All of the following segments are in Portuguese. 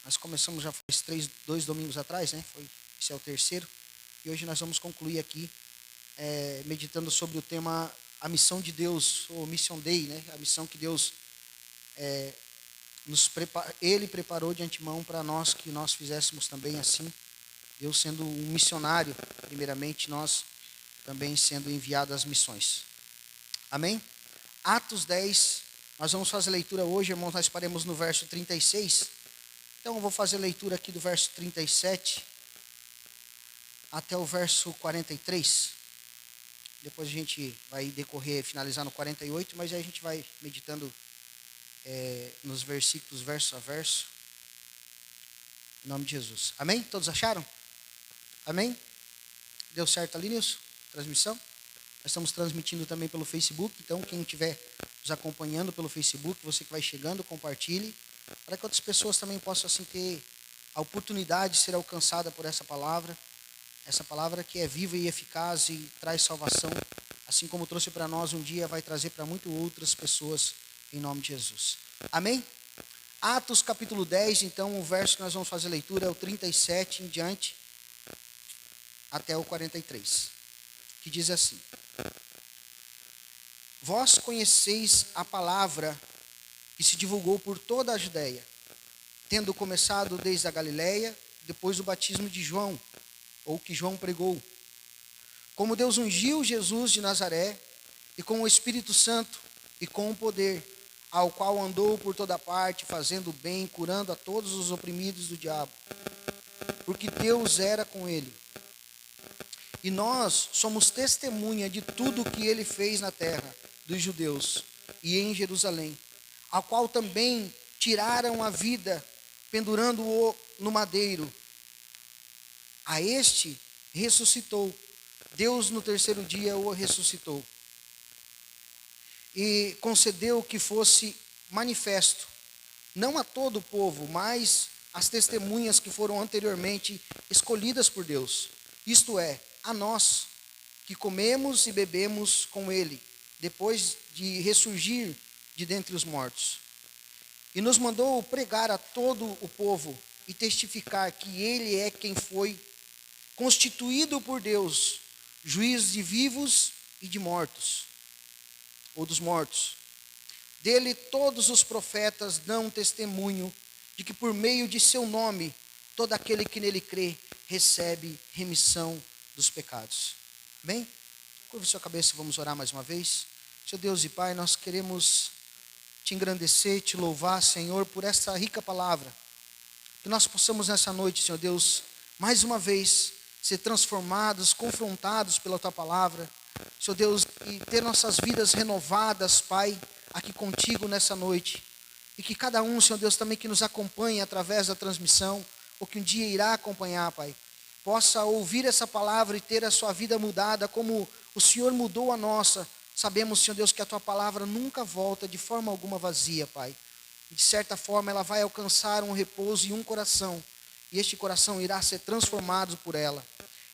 Nós começamos já faz 2 domingos atrás, né? Esse é o terceiro. E hoje nós vamos concluir aqui, meditando sobre o tema a missão de Deus, ou Mission Day, né? A missão que Deus Ele preparou de antemão para nós, que nós fizéssemos também assim. Deus sendo um missionário, primeiramente, nós também sendo enviados às missões. Amém? Atos 10, nós vamos fazer leitura hoje, irmãos, nós paremos no verso 36. Então eu vou fazer leitura aqui do verso 37 até o verso 43. Depois a gente vai decorrer, finalizar no 48, mas aí a gente vai meditando nos versículos, verso a verso. Em nome de Jesus. Amém? Todos acharam? Amém? Deu certo ali, Nilson? Transmissão? Nós estamos transmitindo também pelo Facebook, então quem estiver nos acompanhando pelo Facebook, você que vai chegando, compartilhe, para que outras pessoas também possam assim ter a oportunidade de ser alcançada por essa palavra que é viva e eficaz e traz salvação, assim como trouxe para nós um dia, vai trazer para muitas outras pessoas, em nome de Jesus. Amém? Atos capítulo 10, então o verso que nós vamos fazer leitura é o 37 em diante, até o 43, que diz assim: Vós conheceis a palavra que se divulgou por toda a Judeia, tendo começado desde a Galileia, depois do batismo de João, ou que João pregou, como Deus ungiu Jesus de Nazaré, e com o Espírito Santo e com o poder, ao qual andou por toda parte, fazendo bem, curando a todos os oprimidos do diabo, porque Deus era com ele. E nós somos testemunha de tudo o que ele fez na terra dos judeus e em Jerusalém, ao qual também tiraram a vida, pendurando-o no madeiro. A este ressuscitou. Deus no terceiro dia o ressuscitou. E concedeu que fosse manifesto, não a todo o povo, mas às testemunhas que foram anteriormente escolhidas por Deus. Isto é, a nós, que comemos e bebemos com ele, depois de ressurgir de dentre os mortos. E nos mandou pregar a todo o povo e testificar que ele é quem foi constituído por Deus, juiz de vivos e de mortos, ou dos mortos. Dele todos os profetas dão testemunho de que por meio de seu nome, todo aquele que nele crê, recebe remissão dos pecados. Bem? Curva sua cabeça e vamos orar mais uma vez. Senhor Deus e Pai, nós queremos te engrandecer, te louvar, Senhor, por essa rica palavra. Que nós possamos nessa noite, Senhor Deus, mais uma vez, ser transformados, confrontados pela Tua palavra. Senhor Deus, e ter nossas vidas renovadas, Pai, aqui contigo nessa noite. E que cada um, Senhor Deus, também que nos acompanhe através da transmissão, ou que um dia irá acompanhar, Pai, possa ouvir essa palavra e ter a sua vida mudada, como o Senhor mudou a nossa. Sabemos, Senhor Deus, que a Tua palavra nunca volta de forma alguma vazia, Pai. De certa forma, ela vai alcançar um repouso em um coração, e este coração irá ser transformado por ela.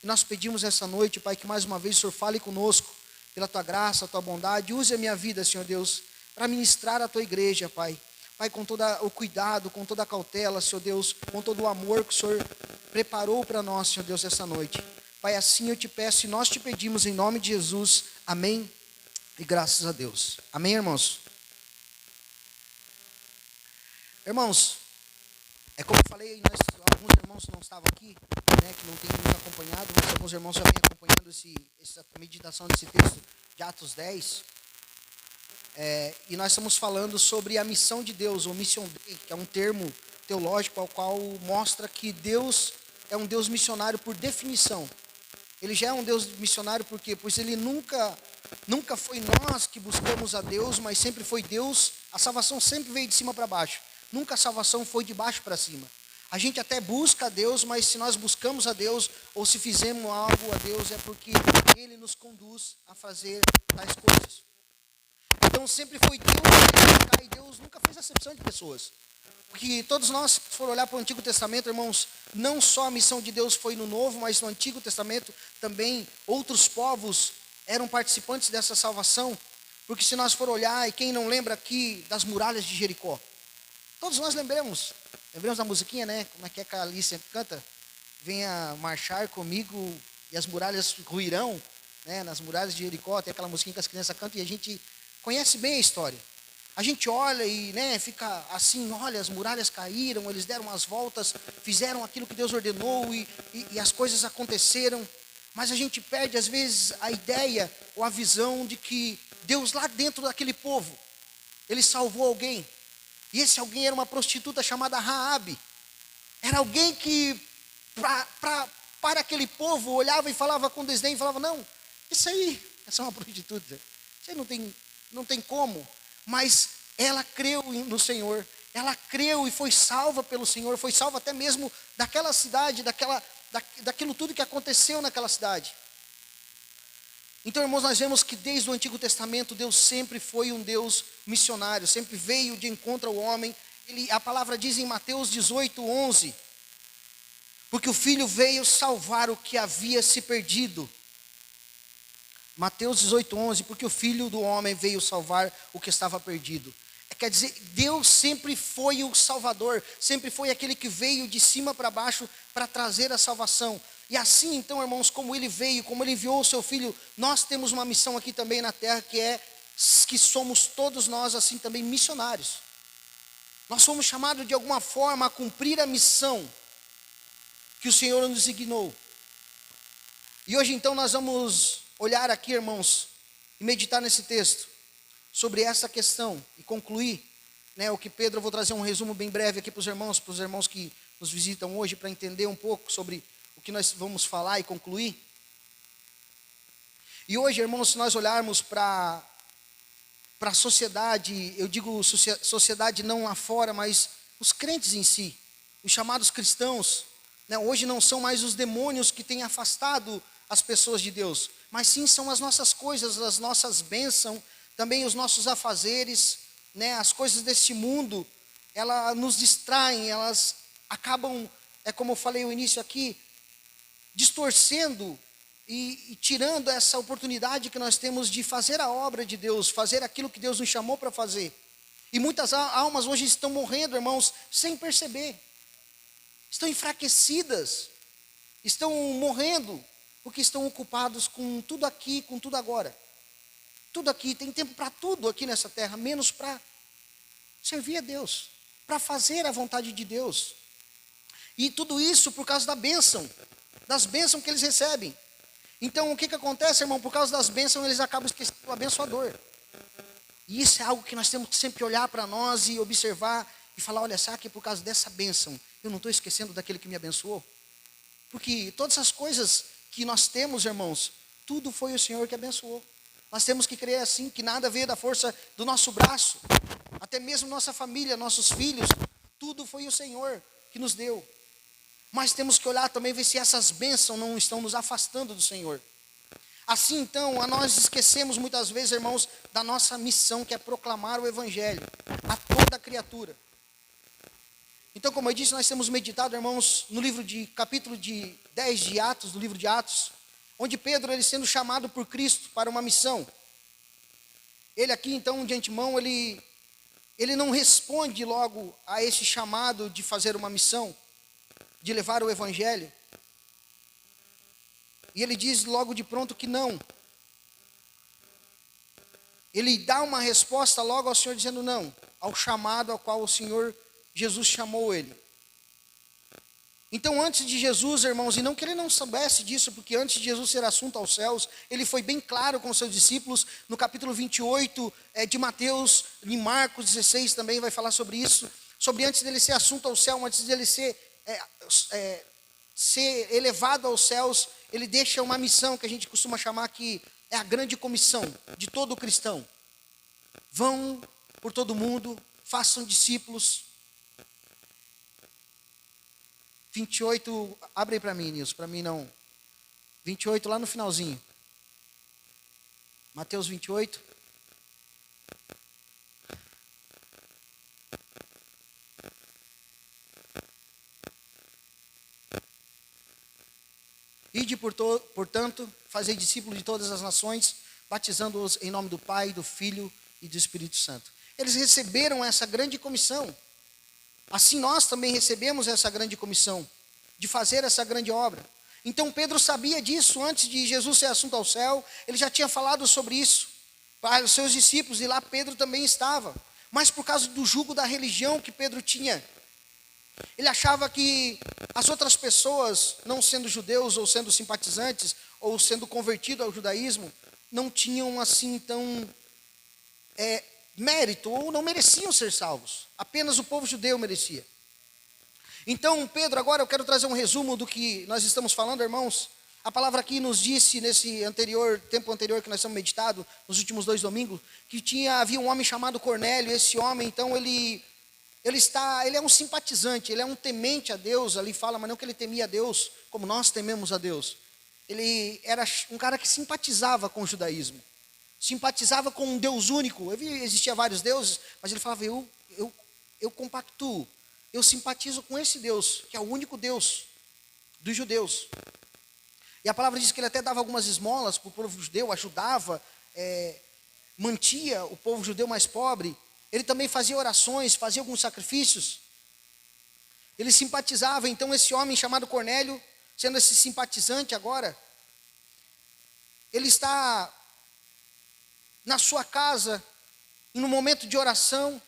E nós pedimos essa noite, Pai, que mais uma vez o Senhor fale conosco, pela Tua graça, a Tua bondade. Use a minha vida, Senhor Deus, para ministrar a Tua igreja, Pai. Pai, com todo o cuidado, com toda a cautela, Senhor Deus, com todo o amor que o Senhor preparou para nós, Senhor Deus, essa noite. Pai, assim eu te peço e nós te pedimos em nome de Jesus. Amém e graças a Deus. Amém, irmãos? Irmãos, é como eu falei, alguns irmãos não estavam aqui, né, que não têm nos acompanhado, mas alguns irmãos já vêm acompanhando essa meditação desse texto de Atos 10. E nós estamos falando sobre a missão de Deus, ou Mission Day, que é um termo teológico ao qual mostra que Deus é um Deus missionário por definição. Ele já é um Deus missionário por quê? Pois ele nunca foi nós que buscamos a Deus, mas sempre foi Deus. A salvação sempre veio de cima para baixo. Nunca a salvação foi de baixo para cima. A gente até busca a Deus, mas se nós buscamos a Deus, ou se fizemos algo a Deus, é porque Ele nos conduz a fazer tais coisas. Então sempre foi Deus que buscar, e Deus nunca fez acepção de pessoas. Porque todos nós, se for olhar para o Antigo Testamento, irmãos, não só a missão de Deus foi no Novo, mas no Antigo Testamento também outros povos eram participantes dessa salvação. Porque se nós for olhar, e quem não lembra aqui das muralhas de Jericó, todos nós lembramos. Lembramos da musiquinha, né? Como é que a Alice canta? Venha marchar comigo e as muralhas ruirão, né? Nas muralhas de Jericó, tem aquela musiquinha que as crianças cantam e a gente conhece bem a história. A gente olha e, né, fica assim, olha, as muralhas caíram, eles deram umas voltas, fizeram aquilo que Deus ordenou e as coisas aconteceram. Mas a gente perde, às vezes, a ideia ou a visão de que Deus lá dentro daquele povo, Ele salvou alguém. E esse alguém era uma prostituta chamada Raabe. Era alguém que, para aquele povo, olhava e falava com desdém, falava, não, isso aí, essa é uma prostituta. Isso aí não tem como. Mas ela creu no Senhor, ela creu e foi salva pelo Senhor, foi salva até mesmo daquela cidade, daquilo tudo que aconteceu naquela cidade. Então, irmãos, nós vemos que desde o Antigo Testamento, Deus sempre foi um Deus missionário, sempre veio de encontro ao homem. A palavra diz em Mateus 18:11, porque o Filho veio salvar o que havia se perdido. Mateus 18:11, porque o Filho do homem veio salvar o que estava perdido. Quer dizer, Deus sempre foi o Salvador, sempre foi aquele que veio de cima para baixo para trazer a salvação. E assim, então, irmãos, como Ele veio, como Ele enviou o Seu Filho, nós temos uma missão aqui também na terra, que somos todos nós, assim, também missionários. Nós somos chamados de alguma forma a cumprir a missão que o Senhor nos designou. E hoje, então, nós vamos olhar aqui, irmãos, e meditar nesse texto sobre essa questão e concluir, né, o que Pedro, eu vou trazer um resumo bem breve aqui para os irmãos que nos visitam hoje, para entender um pouco sobre o que nós vamos falar e concluir. E hoje, irmãos, se nós olharmos para a sociedade, eu digo sociedade não lá fora, mas os crentes em si, os chamados cristãos, né, hoje não são mais os demônios que têm afastado as pessoas de Deus, mas sim são as nossas coisas, as nossas bênçãos, também os nossos afazeres, né, as coisas deste mundo, elas nos distraem, elas acabam, como eu falei no início aqui, distorcendo e tirando essa oportunidade que nós temos de fazer a obra de Deus, fazer aquilo que Deus nos chamou para fazer. E muitas almas hoje estão morrendo, irmãos, sem perceber, estão enfraquecidas, estão morrendo, porque estão ocupados com tudo aqui, com tudo agora. Tudo aqui, tem tempo para tudo aqui nessa terra, menos para servir a Deus, para fazer a vontade de Deus. E tudo isso por causa da bênção, das bênçãos que eles recebem. Então o que acontece, irmão? Por causa das bênçãos, eles acabam esquecendo o abençoador. E isso é algo que nós temos que sempre olhar para nós e observar e falar, olha, será que por causa dessa bênção, eu não estou esquecendo daquele que me abençoou? Porque todas as coisas que nós temos, irmãos, tudo foi o Senhor que abençoou. Nós temos que crer assim, que nada veio da força do nosso braço, até mesmo nossa família, nossos filhos, tudo foi o Senhor que nos deu. Mas temos que olhar também, ver se essas bênçãos não estão nos afastando do Senhor. Assim então, nós esquecemos muitas vezes, irmãos, da nossa missão, que é proclamar o Evangelho a toda criatura. Então, como eu disse, nós temos meditado, irmãos, no capítulo 10 de Atos, do livro de Atos, onde Pedro, ele sendo chamado por Cristo para uma missão. Ele aqui, então, de antemão, ele não responde logo a esse chamado de fazer uma missão, de levar o Evangelho. E ele diz logo de pronto que não. Ele dá uma resposta logo ao Senhor dizendo não, ao chamado ao qual o Senhor Jesus chamou ele. Então, antes de Jesus, irmãos, e não que ele não soubesse disso, porque antes de Jesus ser assunto aos céus, ele foi bem claro com seus discípulos, no capítulo 28 de Mateus, em Marcos 16 também vai falar sobre isso, sobre antes dele ser assunto ao céu, antes dele ser elevado aos céus, ele deixa uma missão que a gente costuma chamar que é a grande comissão de todo cristão. Vão por todo mundo, façam discípulos. 28, abre aí para mim, Nilson, para mim não. 28 lá no finalzinho. Mateus 28. Ide, portanto, fazei discípulos de todas as nações, batizando-os em nome do Pai, do Filho e do Espírito Santo. Eles receberam essa grande comissão. assim nós também recebemos essa grande comissão de fazer essa grande obra. Então Pedro sabia disso antes de Jesus ser assunto ao céu, ele já tinha falado sobre isso para os seus discípulos, e lá Pedro também estava. Mas por causa do jugo da religião que Pedro tinha, ele achava que as outras pessoas, não sendo judeus ou sendo simpatizantes, ou sendo convertidos ao judaísmo, não tinham assim tão mérito, ou não mereciam ser salvos. Apenas o povo judeu merecia. Então, Pedro, agora eu quero trazer um resumo do que nós estamos falando, irmãos. A palavra aqui nos disse, nesse tempo anterior que nós estamos meditando, nos últimos 2 domingos, que havia um homem chamado Cornélio. Esse homem, então, ele é um simpatizante, ele é um temente a Deus. Ali fala, mas não que ele temia a Deus, como nós tememos a Deus. Ele era um cara que simpatizava com o judaísmo, simpatizava com um Deus único. Existia vários deuses, mas ele falava, eu compactuo, eu simpatizo com esse Deus, que é o único Deus dos judeus. E a palavra diz que ele até dava algumas esmolas para o povo judeu, ajudava, mantia o povo judeu mais pobre. Ele também fazia orações, fazia alguns sacrifícios. Ele simpatizava, então esse homem chamado Cornélio, sendo esse simpatizante agora, ele está na sua casa, em um momento de oração,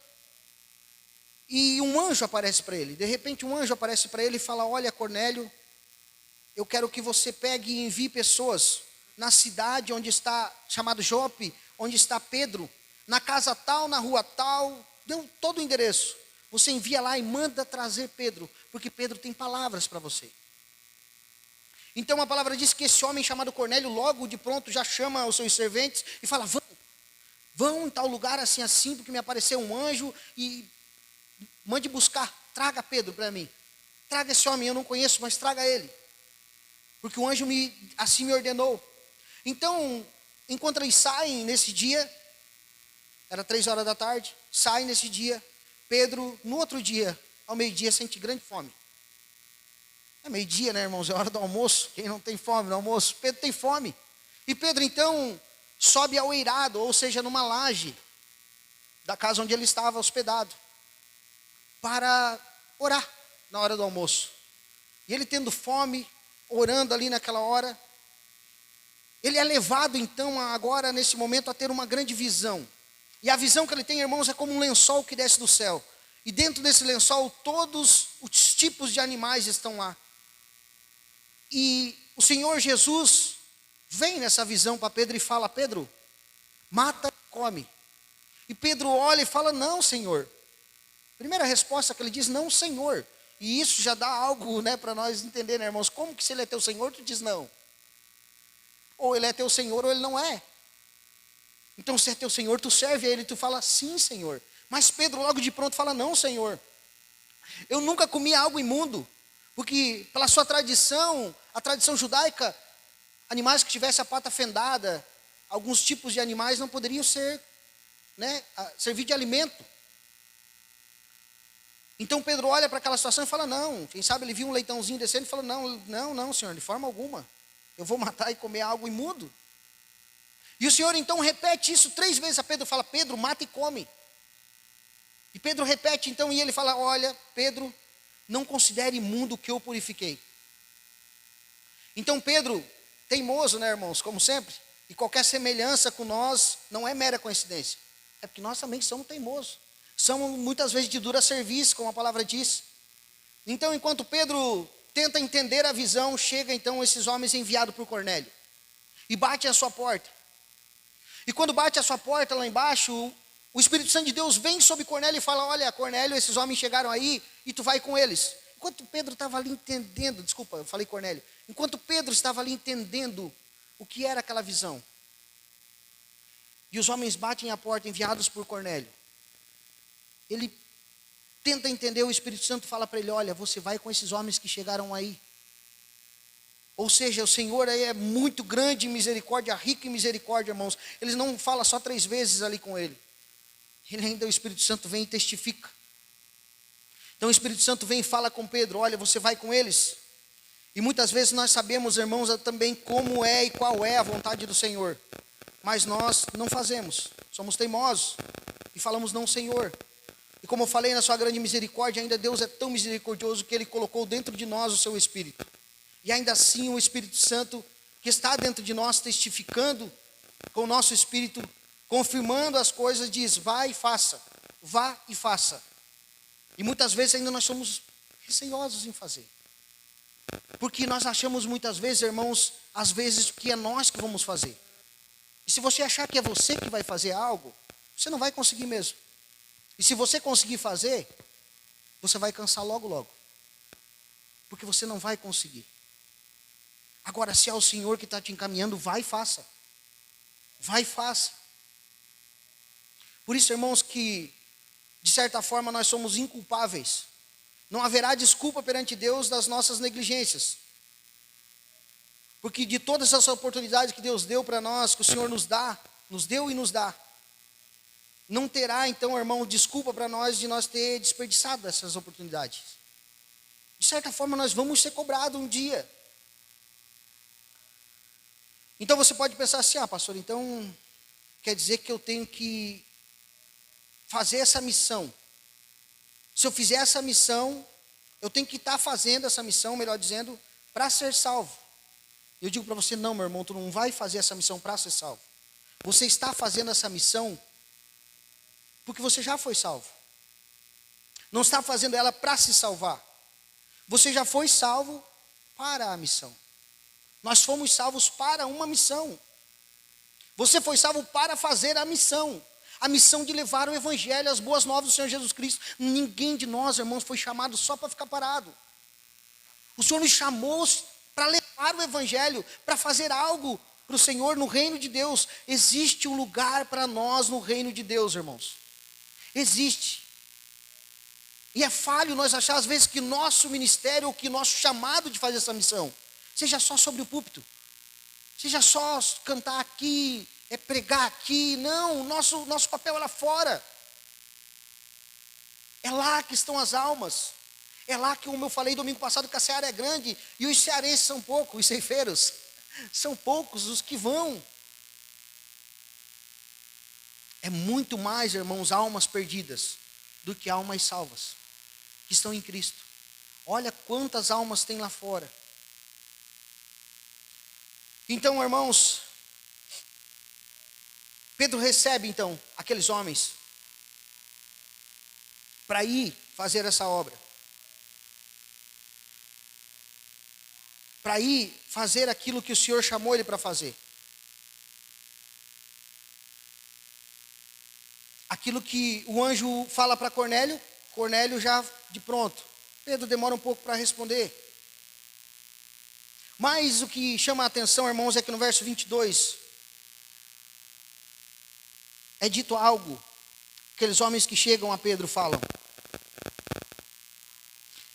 e um anjo aparece para ele. De repente um anjo aparece para ele e fala, olha Cornélio, eu quero que você pegue e envie pessoas na cidade onde está, chamado Jope, onde está Pedro, na casa tal, na rua tal, deu todo o endereço. Você envia lá e manda trazer Pedro, porque Pedro tem palavras para você. Então a palavra diz que esse homem chamado Cornélio, logo de pronto já chama os seus serventes e fala, vão em tal lugar assim, assim, porque me apareceu um anjo e mande buscar, traga Pedro para mim. Traga esse homem, eu não conheço, mas traga ele. Porque o anjo assim me ordenou. Então, enquanto eles saem nesse dia, era 3 horas da tarde, saem nesse dia, Pedro, no outro dia, ao meio-dia, sente grande fome. É meio-dia, né, irmãos? É hora do almoço. Quem não tem fome no almoço? Pedro tem fome. E Pedro, então, sobe ao eirado, ou seja, numa laje da casa onde ele estava hospedado, para orar na hora do almoço. E ele tendo fome, orando ali naquela hora, ele é levado então agora nesse momento a ter uma grande visão. E a visão que ele tem, irmãos, é como um lençol que desce do céu. E dentro desse lençol todos os tipos de animais estão lá. E o Senhor Jesus vem nessa visão para Pedro e fala, Pedro, mata e come. E Pedro olha e fala, não, Senhor. Primeira resposta que ele diz, não, Senhor. E isso já dá algo, né, para nós entender, né, irmãos? Como que se ele é teu Senhor, tu diz não? Ou ele é teu Senhor ou ele não é. Então se é teu Senhor, tu serve a ele, tu fala, sim, Senhor. Mas Pedro logo de pronto fala, não, Senhor. Eu nunca comi algo imundo. Porque pela sua tradição, a tradição judaica, animais que tivessem a pata fendada, alguns tipos de animais não poderiam ser, né, servir de alimento. Então Pedro olha para aquela situação e fala, não, quem sabe ele viu um leitãozinho descendo e fala, não, Senhor, de forma alguma, eu vou matar e comer algo imundo. E o Senhor então repete isso 3 vezes a Pedro, fala, Pedro, mata e come. E Pedro repete então, e ele fala, olha, Pedro, não considere imundo o que eu purifiquei. Então Pedro, teimoso, né, irmãos, como sempre, e qualquer semelhança com nós não é mera coincidência, é porque nós também somos teimosos. São muitas vezes de dura serviço, como a palavra diz. Então, enquanto Pedro tenta entender a visão, chega então esses homens enviados por Cornélio. E bate a sua porta. E quando bate a sua porta lá embaixo, o Espírito Santo de Deus vem sobre Cornélio e fala, olha, Cornélio, esses homens chegaram aí e tu vai com eles. Enquanto Pedro estava ali entendendo, desculpa, eu falei Cornélio. Enquanto Pedro estava ali entendendo o que era aquela visão. E os homens batem a porta enviados por Cornélio. Ele tenta entender, o Espírito Santo fala para ele, olha, você vai com esses homens que chegaram aí. Ou seja, o Senhor aí é muito grande em misericórdia, rico em misericórdia, irmãos. Ele não fala só 3 vezes ali com ele. Ele ainda, o Espírito Santo vem e testifica. Então o Espírito Santo vem e fala com Pedro, olha, você vai com eles. E muitas vezes nós sabemos, irmãos, também como é e qual é a vontade do Senhor. Mas nós não fazemos, somos teimosos. E falamos, não, Senhor. E como eu falei, na sua grande misericórdia, ainda Deus é tão misericordioso que Ele colocou dentro de nós o seu Espírito. E ainda assim o Espírito Santo que está dentro de nós, testificando com o nosso Espírito, confirmando as coisas, diz: vá e faça, vá e faça. E muitas vezes ainda nós somos receosos em fazer. Porque nós achamos muitas vezes, irmãos, às vezes que é nós que vamos fazer. E se você achar que é você que vai fazer algo, você não vai conseguir mesmo. E se você conseguir fazer, você vai cansar logo, logo. Porque você não vai conseguir. Agora, se é o Senhor que está te encaminhando, vai e faça. Vai e faça. Por isso, irmãos, que de certa forma nós somos inculpáveis. Não haverá desculpa perante Deus das nossas negligências. Porque de todas as oportunidades que Deus deu para nós, que o Senhor nos deu e nos dá, não terá então, irmão, desculpa para nós de nós ter desperdiçado essas oportunidades. De certa forma nós vamos ser cobrados um dia. Então você pode pensar assim: ah, pastor, então quer dizer que eu tenho que fazer essa missão. Se eu fizer essa missão, eu tenho que estar fazendo essa missão, melhor dizendo, para ser salvo. Eu digo para você: não, meu irmão, tu não vai fazer essa missão para ser salvo. Você está fazendo essa missão porque você já foi salvo. Não está fazendo ela para se salvar. Você já foi salvo para a missão. Nós fomos salvos para uma missão. Você foi salvo para fazer a missão. A missão de levar o Evangelho, as boas novas do Senhor Jesus Cristo. Ninguém de nós, irmãos, foi chamado só para ficar parado. O Senhor nos chamou para levar o Evangelho, para fazer algo para o Senhor no reino de Deus. Existe um lugar para nós no reino de Deus, irmãos. Existe. E é falho nós achar às vezes que nosso ministério, ou que nosso chamado de fazer essa missão, seja só sobre o púlpito, seja só cantar aqui, pregar aqui. Não, nosso papel é lá fora. É lá que estão as almas. É lá que, como eu falei domingo passado, que a seara é grande e os cearenses são poucos, os ceifeiros são poucos os que vão. É muito mais, irmãos, almas perdidas do que almas salvas, que estão em Cristo. Olha quantas almas tem lá fora. Então, irmãos, Pedro recebe então aqueles homens para ir fazer essa obra. Para ir fazer aquilo que o Senhor chamou ele para fazer. Aquilo que o anjo fala para Cornélio, Cornélio já de pronto. Pedro demora um pouco para responder. Mas o que chama a atenção, irmãos, é que no verso 22, é dito algo, aqueles homens que chegam a Pedro falam.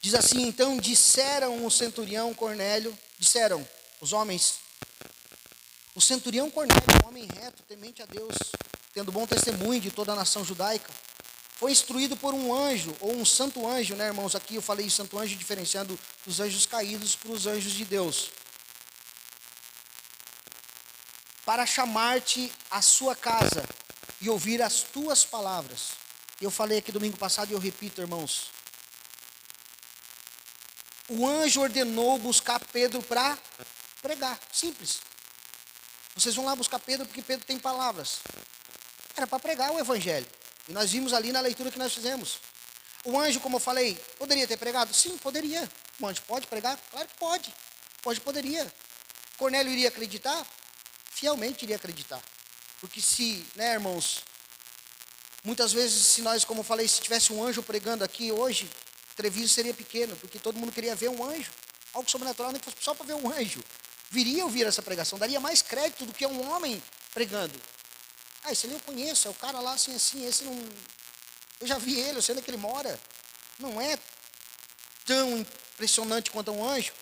Diz assim: então disseram o centurião Cornélio, disseram os homens, o centurião Cornélio, um homem reto, temente a Deus, tendo bom testemunho de toda a nação judaica, foi instruído por um anjo, ou um santo anjo, né, irmãos? Aqui eu falei santo anjo diferenciando os anjos caídos para os anjos de Deus, para chamar-te à sua casa e ouvir as tuas palavras. Eu falei aqui domingo passado e eu repito, irmãos. O anjo ordenou buscar Pedro para pregar, simples. Vocês vão lá buscar Pedro porque Pedro tem palavras. Era para pregar o Evangelho. E nós vimos ali na leitura que nós fizemos. O anjo, como eu falei, poderia ter pregado? Sim, poderia. O anjo pode pregar? Claro que pode. Poderia. Cornélio iria acreditar? Fielmente iria acreditar. Porque se, né, irmãos, muitas vezes, se nós, como eu falei, se tivesse um anjo pregando aqui hoje, Treviso seria pequeno, porque todo mundo queria ver um anjo. Algo sobrenatural, nem que fosse só para ver um anjo. Viria ouvir essa pregação, daria mais crédito do que um homem pregando. Ah, esse ali eu conheço, é o cara lá assim, esse não... Eu já vi ele, eu sei onde é que ele mora. Não é tão impressionante quanto um anjo.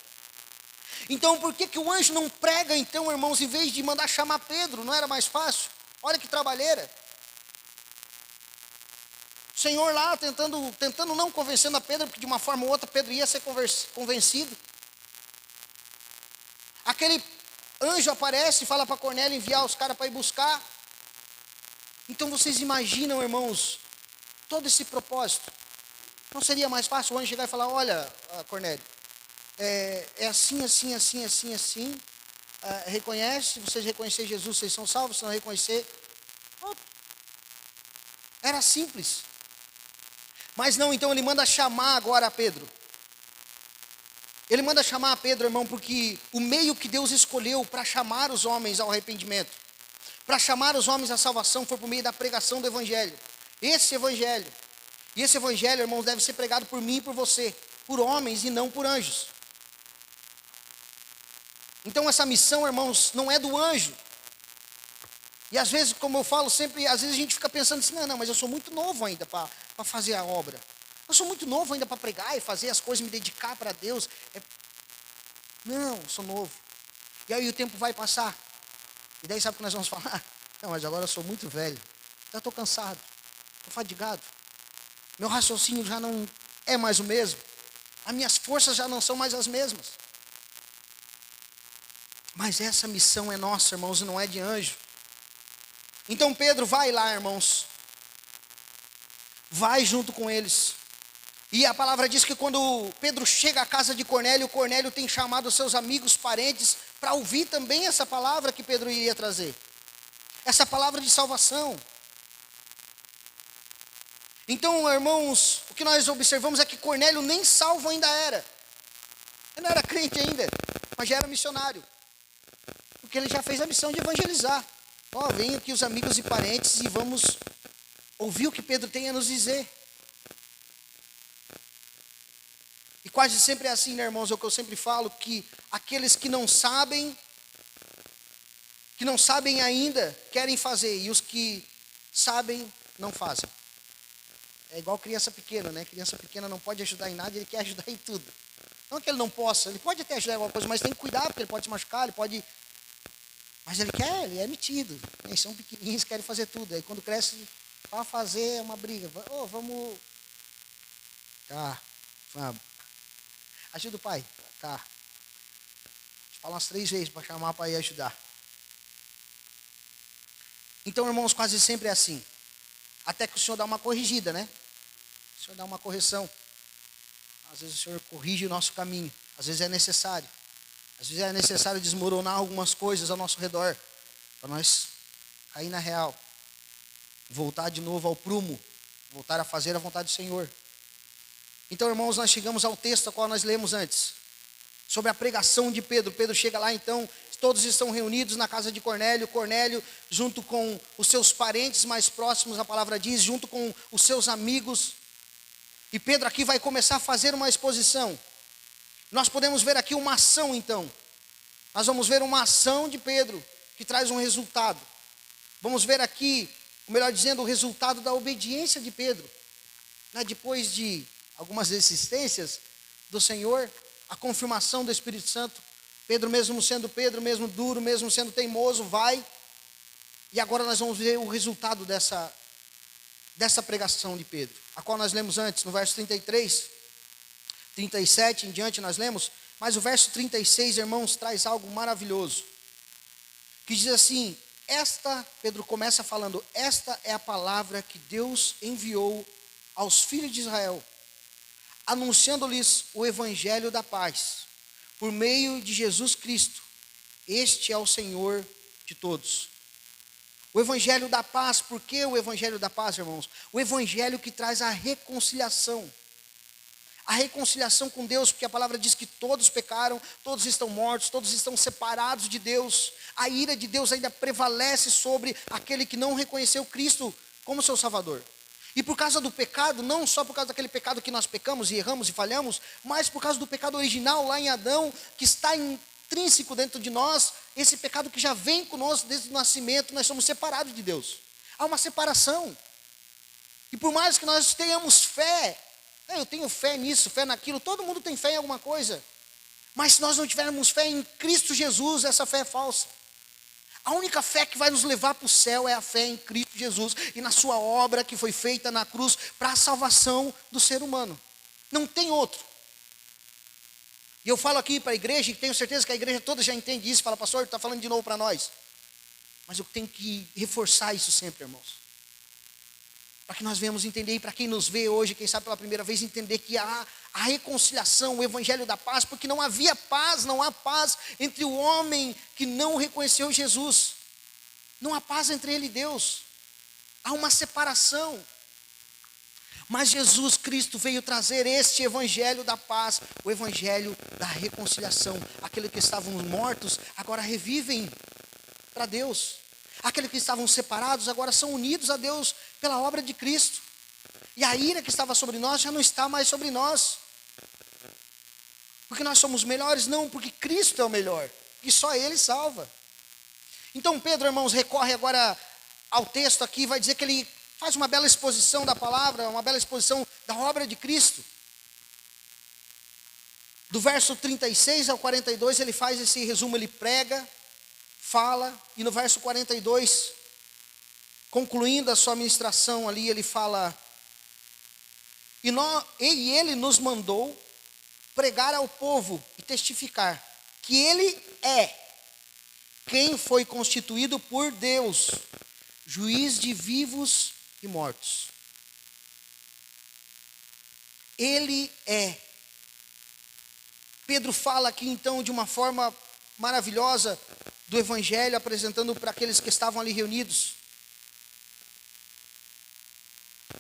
Então, por que o anjo não prega, então, irmãos, em vez de mandar chamar Pedro? Não era mais fácil? Olha que trabalheira. O Senhor lá tentando não convencendo a Pedro, porque de uma forma ou outra Pedro ia ser convencido. Aquele anjo aparece e fala para Cornélio enviar os caras para ir buscar. Então vocês imaginam, irmãos, todo esse propósito. Não seria mais fácil o anjo chegar e falar: olha, Cornélio, é assim, assim, assim, assim, assim. Reconhece, se vocês reconhecerem Jesus, vocês são salvos, se não reconhecer, pronto. Era simples. Mas não, então ele manda chamar agora a Pedro. Ele manda chamar a Pedro, irmão, porque o meio que Deus escolheu para chamar os homens ao arrependimento, para chamar os homens à salvação, foi por meio da pregação do Evangelho. Esse Evangelho. E esse Evangelho, irmãos, deve ser pregado por mim e por você, por homens e não por anjos. Então essa missão, irmãos, não é do anjo. E às vezes, como eu falo sempre, às vezes a gente fica pensando assim: não, mas eu sou muito novo ainda para fazer a obra. Eu sou muito novo ainda para pregar e fazer as coisas, me dedicar para Deus. Não, eu sou novo. E aí o tempo vai passar. E daí sabe o que nós vamos falar? Não, mas agora eu sou muito velho. Já estou cansado, estou fadigado. Meu raciocínio já não é mais o mesmo. As minhas forças já não são mais as mesmas. Mas essa missão é nossa, irmãos, e não é de anjo. Então Pedro vai lá, irmãos. Vai junto com eles. E a palavra diz que quando Pedro chega à casa de Cornélio, Cornélio tem chamado seus amigos, parentes, para ouvir também essa palavra que Pedro iria trazer. Essa palavra de salvação. Então, irmãos, o que nós observamos é que Cornélio nem salvo ainda era. Ele não era crente ainda, mas já era missionário. Porque ele já fez a missão de evangelizar. Venham aqui os amigos e parentes e vamos ouvir o que Pedro tem a nos dizer. E quase sempre é assim, né, irmãos? É o que eu sempre falo, que aqueles que não sabem ainda, querem fazer. E os que sabem, não fazem. É igual criança pequena, né? Criança pequena não pode ajudar em nada, ele quer ajudar em tudo. Não que ele não possa, ele pode até ajudar em alguma coisa, mas tem que cuidar, porque ele pode se machucar, ele pode... Mas ele é metido. Eles são pequenininhos, querem fazer tudo. Aí quando cresce, para fazer é uma briga. Vamos... Tá, vamos. Ajuda o pai. Tá. Fala umas 3 vezes para chamar para ir ajudar. Então, irmãos, quase sempre é assim. Até que o Senhor dá uma corrigida, né? O Senhor dá uma correção. Às vezes o Senhor corrige o nosso caminho. Às vezes é necessário. Às vezes é necessário desmoronar algumas coisas ao nosso redor. Para nós cair na real. Voltar de novo ao prumo. Voltar a fazer a vontade do Senhor. Então, irmãos, nós chegamos ao texto ao qual nós lemos antes. Sobre a pregação de Pedro. Pedro chega lá, então, todos estão reunidos na casa de Cornélio. Cornélio, junto com os seus parentes mais próximos, a palavra diz, junto com os seus amigos. E Pedro aqui vai começar a fazer uma exposição. Nós podemos ver aqui uma ação, então. Nós vamos ver uma ação de Pedro, que traz um resultado. Vamos ver aqui, ou melhor dizendo, o resultado da obediência de Pedro. Depois de algumas resistências do Senhor, a confirmação do Espírito Santo, Pedro, mesmo duro, mesmo sendo teimoso, vai. E agora nós vamos ver o resultado dessa pregação de Pedro, a qual nós lemos antes, no verso 33, 37 em diante nós lemos, mas o verso 36, irmãos, traz algo maravilhoso, que diz assim: Pedro começa falando, esta é a palavra que Deus enviou aos filhos de Israel, anunciando-lhes o evangelho da paz, por meio de Jesus Cristo. Este é o Senhor de todos. O evangelho da paz. Por que o evangelho da paz, irmãos? O evangelho que traz a reconciliação. A reconciliação com Deus, porque a palavra diz que todos pecaram, todos estão mortos, todos estão separados de Deus. A ira de Deus ainda prevalece sobre aquele que não reconheceu Cristo como seu Salvador. E por causa do pecado, não só por causa daquele pecado que nós pecamos e erramos e falhamos, mas por causa do pecado original lá em Adão, que está intrínseco dentro de nós, esse pecado que já vem conosco desde o nascimento, nós somos separados de Deus. Há uma separação. E por mais que nós tenhamos fé, eu tenho fé nisso, fé naquilo, todo mundo tem fé em alguma coisa. Mas se nós não tivermos fé em Cristo Jesus, essa fé é falsa. A única fé que vai nos levar para o céu é a fé em Cristo Jesus e na sua obra que foi feita na cruz para a salvação do ser humano. Não tem outro. E eu falo aqui para a igreja, e tenho certeza que a igreja toda já entende isso, fala, pastor, está falando de novo para nós. Mas eu tenho que reforçar isso sempre, irmãos. para que nós venhamos entender, e para quem nos vê hoje, quem sabe pela primeira vez, entender que há a reconciliação, o evangelho da paz, porque não havia paz, não há paz entre o homem que não reconheceu Jesus. Não há paz entre ele e Deus. Há uma separação. Mas Jesus Cristo veio trazer este evangelho da paz, o evangelho da reconciliação. Aqueles que estavam mortos agora revivem para Deus. Aqueles que estavam separados agora são unidos a Deus pela obra de Cristo. E a ira que estava sobre nós já não está mais sobre nós. Porque nós somos melhores? Não, porque Cristo é o melhor. E só Ele salva. Então Pedro, irmãos, recorre agora ao texto aqui, vai dizer que ele faz uma bela exposição da palavra, uma bela exposição da obra de Cristo. Do verso 36 ao 42, ele faz esse resumo, ele prega, fala, e no verso 42, concluindo a sua ministração ali, ele fala: e ele nos mandou pregar ao povo e testificar que ele é quem foi constituído por Deus, juiz de vivos e mortos. Ele é. Pedro fala aqui então de uma forma maravilhosa do evangelho, apresentando para aqueles que estavam ali reunidos.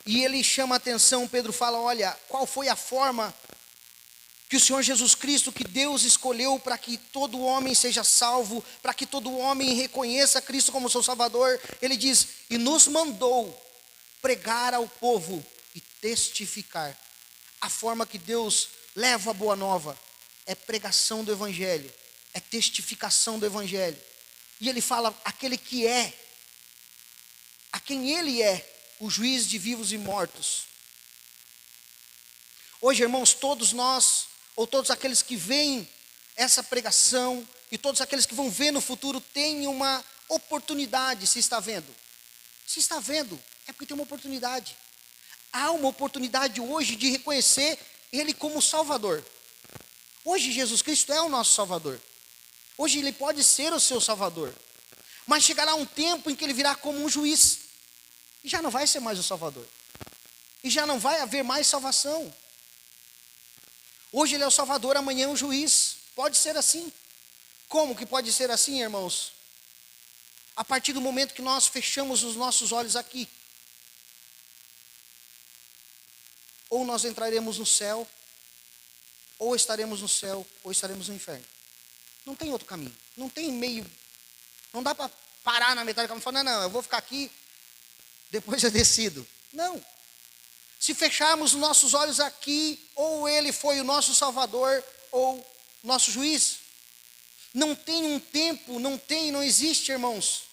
E ele chama a atenção, Pedro fala: olha, qual foi a forma que o Senhor Jesus Cristo, que Deus escolheu para que todo homem seja salvo, para que todo homem reconheça Cristo como seu Salvador. Ele diz: e nos mandou pregar ao povo e testificar. A forma que Deus leva a boa nova é pregação do evangelho, é testificação do evangelho. E ele fala: aquele que é, a quem ele é, o juiz de vivos e mortos. Hoje, irmãos, todos nós, ou todos aqueles que veem essa pregação, e todos aqueles que vão ver no futuro, têm uma oportunidade. Se está vendo? Se está vendo, é porque tem uma oportunidade. Há uma oportunidade hoje de reconhecer Ele como Salvador. Hoje Jesus Cristo é o nosso Salvador. Hoje Ele pode ser o seu Salvador. Mas chegará um tempo em que Ele virá como um juiz. E já não vai ser mais o Salvador. E já não vai haver mais salvação. Hoje Ele é o Salvador, amanhã é o juiz. Pode ser assim. Como que pode ser assim, irmãos? A partir do momento que nós fechamos os nossos olhos aqui. Ou nós entraremos no céu, ou estaremos no céu, ou estaremos no inferno. Não tem outro caminho. Não tem meio. Não dá para parar na metade do caminho e falar: não, eu vou ficar aqui, depois eu decido. Não. Se fecharmos os nossos olhos aqui, ou Ele foi o nosso Salvador, ou nosso juiz. Não tem um tempo, não existe, irmãos.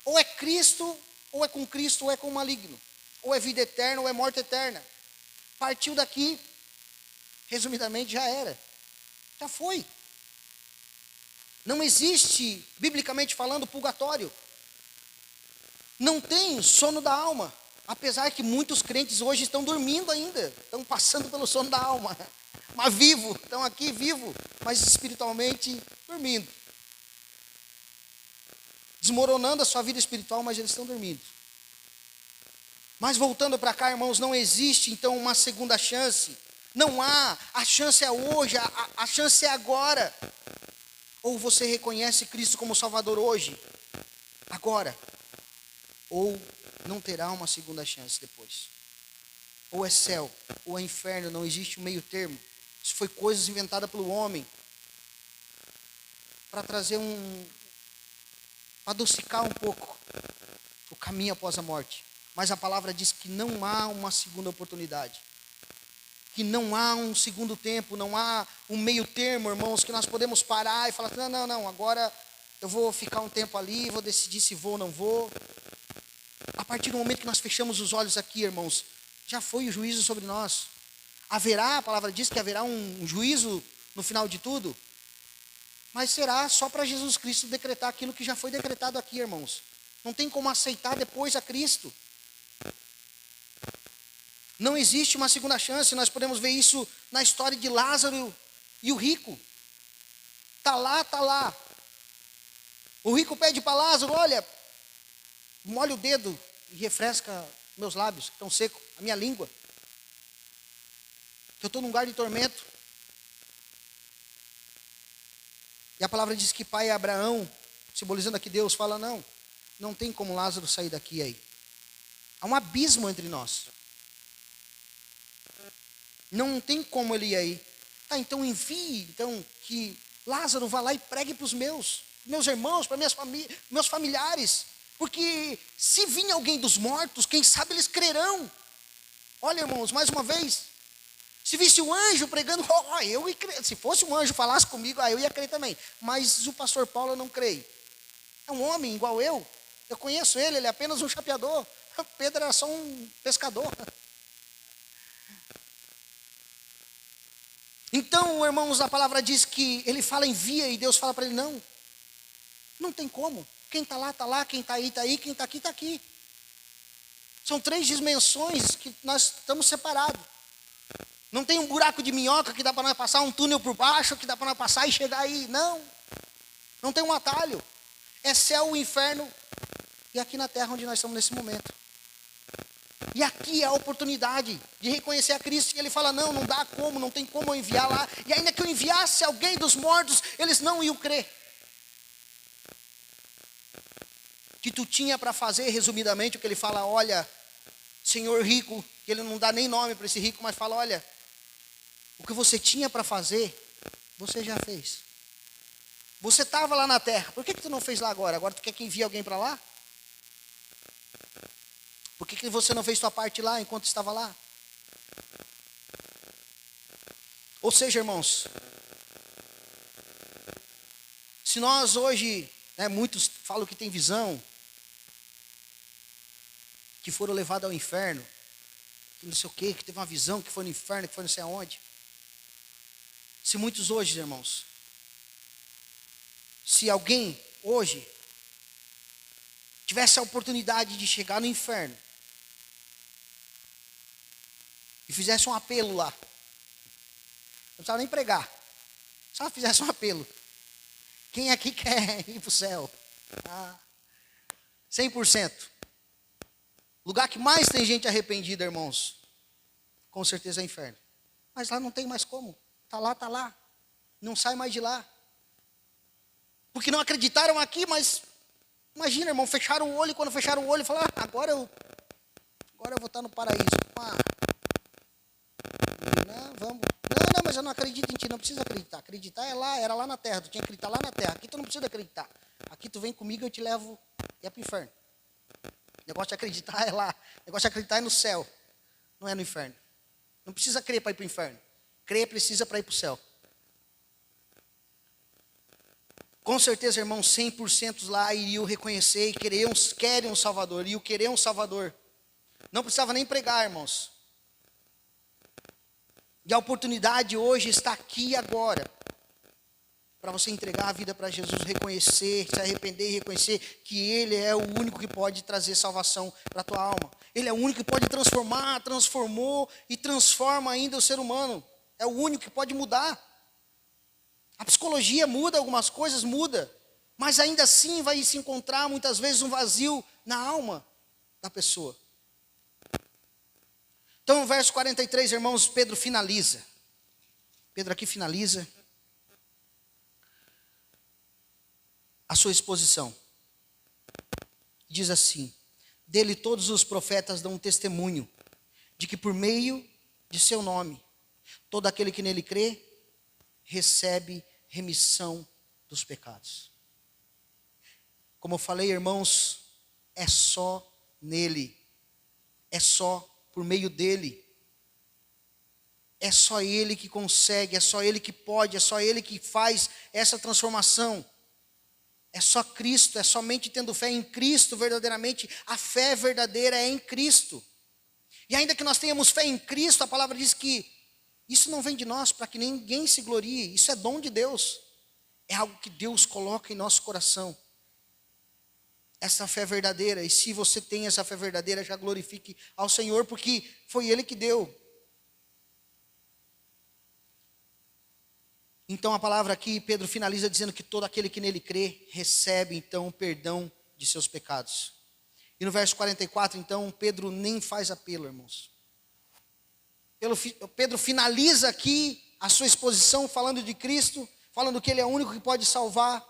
Ou é Cristo, ou é com Cristo, ou é com o maligno. Ou é vida eterna, ou é morte eterna. Partiu daqui, resumidamente, já era. Já foi. Não existe, biblicamente falando, purgatório. Não tem sono da alma. Apesar que muitos crentes hoje estão dormindo ainda. Estão passando pelo sono da alma. Mas vivo, estão aqui vivo, mas espiritualmente dormindo. Desmoronando a sua vida espiritual, mas eles estão dormindo. Mas voltando para cá, irmãos, não existe então uma segunda chance. Não há, a chance é hoje, a chance é agora. Ou você reconhece Cristo como Salvador hoje, agora, ou não terá uma segunda chance depois. Ou é céu, ou é inferno, não existe um meio termo. Isso foi coisas inventadas pelo homem para trazer para adocicar um pouco o caminho após a morte. Mas a palavra diz que não há uma segunda oportunidade. Que não há um segundo tempo, não há um meio termo, irmãos, que nós podemos parar e falar: não, agora eu vou ficar um tempo ali, vou decidir se vou ou não vou. A partir do momento que nós fechamos os olhos aqui, irmãos, já foi o juízo sobre nós. Haverá, a palavra diz que haverá um juízo no final de tudo, mas será só para Jesus Cristo decretar aquilo que já foi decretado aqui, irmãos. Não tem como aceitar depois a Cristo. Não existe uma segunda chance. Nós podemos ver isso na história de Lázaro e o rico. Está lá. O rico pede para Lázaro: olha, molha o dedo e refresca meus lábios estão secos, a minha língua. Que eu estou num lugar de tormento. E a palavra diz que pai Abraão, simbolizando aqui Deus, fala, não tem como Lázaro sair daqui e aí. Há um abismo entre nós. Não tem como ele ir aí. Tá, então envie, então, que Lázaro vá lá e pregue para os meus irmãos, para meus familiares. Porque se vir alguém dos mortos, quem sabe eles crerão. Olha, irmãos, mais uma vez, se visse um anjo pregando, eu ia crer. Se fosse um anjo falasse comigo, eu ia crer também. Mas o pastor Paulo eu não creio. É um homem igual eu. Eu conheço ele é apenas um chapeador. Pedro era só um pescador. Então, irmãos, a palavra diz que ele fala envia e Deus fala para ele, não tem como. Quem está lá, quem está aí, quem está aqui, está aqui. São 3 dimensões que nós estamos separados. Não tem um buraco de minhoca que dá para nós passar, um túnel por baixo que dá para nós passar e chegar aí. Não tem um atalho. É céu, inferno e aqui na terra onde nós estamos nesse momento. E aqui é a oportunidade de reconhecer a Cristo. E ele fala, não dá como, não tem como eu enviar lá. E ainda que eu enviasse alguém dos mortos, eles não iam crer. Que tu tinha para fazer, resumidamente, o que ele fala, olha, senhor rico, que ele não dá nem nome para esse rico, mas fala, olha, o que você tinha para fazer, você já fez. Você estava lá na terra, por que tu não fez lá agora? Agora tu quer que envie alguém para lá? Por que você não fez sua parte lá enquanto estava lá? Ou seja, irmãos, se nós hoje, muitos falam que tem visão, que foram levados ao inferno, que não sei o quê, que teve uma visão, que foi no inferno, que foi não sei aonde. Se muitos hoje, irmãos, se alguém hoje tivesse a oportunidade de chegar no inferno e fizesse um apelo lá, não precisava nem pregar, só fizesse um apelo. Quem aqui quer ir para o céu? 100%. Lugar que mais tem gente arrependida, irmãos, com certeza é o inferno. Mas lá não tem mais como. Está lá. Não sai mais de lá. Porque não acreditaram aqui, mas imagina, irmão, fecharam o olho, e quando fecharam o olho, falaram, agora eu vou estar no paraíso. Vamos. Não, mas eu não acredito em ti, não precisa acreditar. Acreditar era lá na terra, tu tinha que acreditar lá na terra. Aqui tu não precisa acreditar. Aqui tu vem comigo, eu te levo e é para o inferno. O negócio de acreditar é lá. O negócio de acreditar é no céu, não é no inferno. Não precisa crer para ir para o inferno. Crer precisa para ir para o céu. Com certeza, irmãos, 100% lá iriam reconhecer e querem um Salvador. Iriam querer um Salvador. Não precisava nem pregar, irmãos. E a oportunidade hoje está aqui e agora. Para você entregar a vida para Jesus, reconhecer, se arrepender e reconhecer que Ele é o único que pode trazer salvação para a tua alma. Ele é o único que pode transformou e transforma ainda o ser humano. É o único que pode mudar. A psicologia muda algumas coisas, muda. Mas ainda assim vai se encontrar muitas vezes um vazio na alma da pessoa. Então, no verso 43, irmãos, Pedro finaliza. Pedro aqui finaliza a sua exposição. Diz assim: dele todos os profetas dão um testemunho de que por meio de seu nome, todo aquele que nele crê, recebe remissão dos pecados. Como eu falei, irmãos, é só nele, é só por meio dele. É só ele que consegue, é só ele que pode, é só ele que faz essa transformação. É só Cristo, é somente tendo fé em Cristo, verdadeiramente, a fé verdadeira é em Cristo. E ainda que nós tenhamos fé em Cristo, a palavra diz que isso não vem de nós para que ninguém se glorie, isso é dom de Deus. É algo que Deus coloca em nosso coração. Essa fé verdadeira, e se você tem essa fé verdadeira, já glorifique ao Senhor, porque foi Ele que deu. Então a palavra aqui, Pedro finaliza dizendo que todo aquele que nele crê, recebe então o perdão de seus pecados. E no verso 44, então, Pedro nem faz apelo, irmãos. Pedro finaliza aqui a sua exposição falando de Cristo, falando que Ele é o único que pode salvar,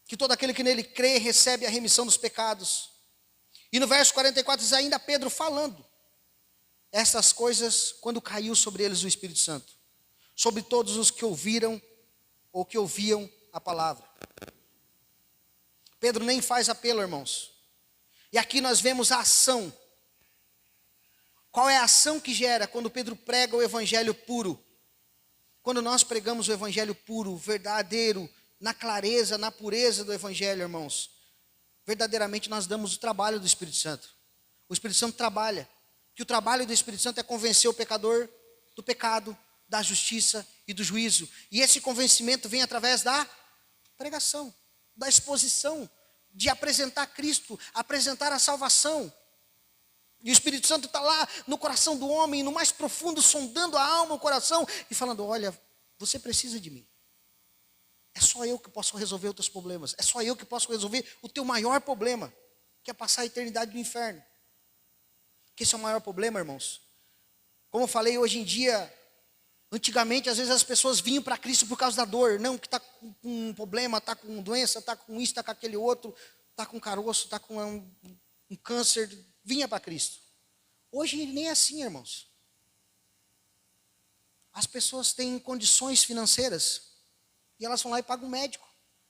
que todo aquele que nele crê recebe a remissão dos pecados. E no verso 44 diz ainda Pedro falando essas coisas quando caiu sobre eles o Espírito Santo, sobre todos os que ouviram ou que ouviam a palavra. Pedro nem faz apelo, irmãos. E aqui nós vemos a ação. Qual é a ação que gera quando Pedro prega o evangelho puro? Quando nós pregamos o evangelho puro, verdadeiro, na clareza, na pureza do evangelho, irmãos, verdadeiramente nós damos o trabalho do Espírito Santo. O Espírito Santo trabalha. Que o trabalho do Espírito Santo é convencer o pecador do pecado, da justiça e do juízo. E esse convencimento vem através da pregação, da exposição, de apresentar Cristo, apresentar a salvação. E o Espírito Santo está lá no coração do homem, no mais profundo, sondando a alma, o coração, e falando, olha, você precisa de mim. É só eu que posso resolver os teus problemas. É só eu que posso resolver o teu maior problema, que é passar a eternidade no inferno. Que esse é o maior problema, irmãos. Como eu falei, hoje em dia, antigamente, às vezes as pessoas vinham para Cristo por causa da dor. Não, que está com um problema, está com doença, está com isso, está com aquele outro, está com caroço, está com um câncer. Vinha para Cristo. Hoje nem é assim, irmãos. As pessoas têm condições financeiras e elas vão lá e pagam um médico,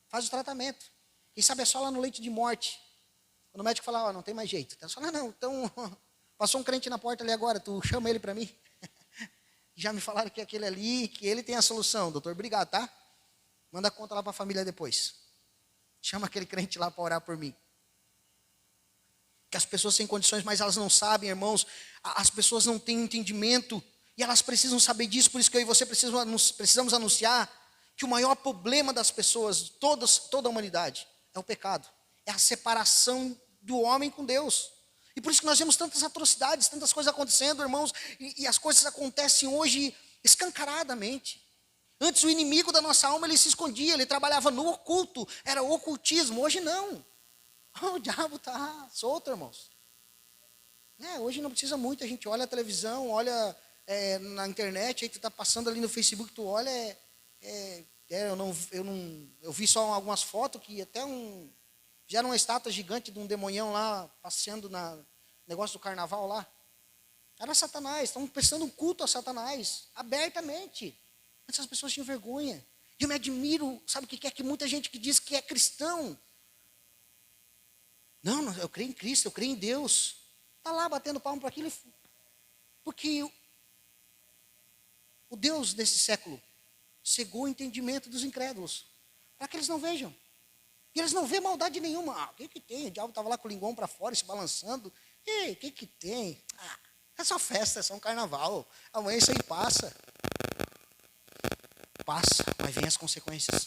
faz o tratamento. Quem sabe é só lá no leito de morte. Quando o médico fala, ó, não tem mais jeito. Ela fala, não, então, passou um crente na porta ali agora, tu chama ele para mim. Já me falaram que aquele ali, que ele tem a solução. Doutor, obrigado, tá? Manda a conta lá para a família depois. Chama aquele crente lá para orar por mim. Que as pessoas têm condições, mas elas não sabem, irmãos. As pessoas não têm entendimento e elas precisam saber disso. Por isso que eu e você precisamos anunciar que o maior problema das pessoas, toda a humanidade, é o pecado. É a separação do homem com Deus. E por isso que nós vemos tantas atrocidades, tantas coisas acontecendo, irmãos. E as coisas acontecem hoje escancaradamente. Antes o inimigo da nossa alma, ele se escondia, ele trabalhava no oculto, era ocultismo. Hoje não. O diabo está solto, irmãos. Hoje não precisa muito, a gente olha a televisão, olha na internet, aí tu está passando ali no Facebook, tu olha, eu vi só algumas fotos que até fizeram uma estátua gigante de um demonhão lá, passeando no negócio do carnaval lá. Era Satanás, estão prestando um culto a Satanás, abertamente. Antes as pessoas tinham vergonha. E eu me admiro, sabe o que é que muita gente que diz que é cristão, não, eu creio em Cristo, eu creio em Deus. Está lá batendo palmo para aquilo. Porque o Deus desse século cegou o entendimento dos incrédulos. Para que eles não vejam. E eles não vêem maldade nenhuma. O que tem? O diabo estava lá com o linguão para fora, se balançando. Ei, o que tem? É só festa, é só um carnaval. Amanhã isso aí passa. Passa, mas vem as consequências.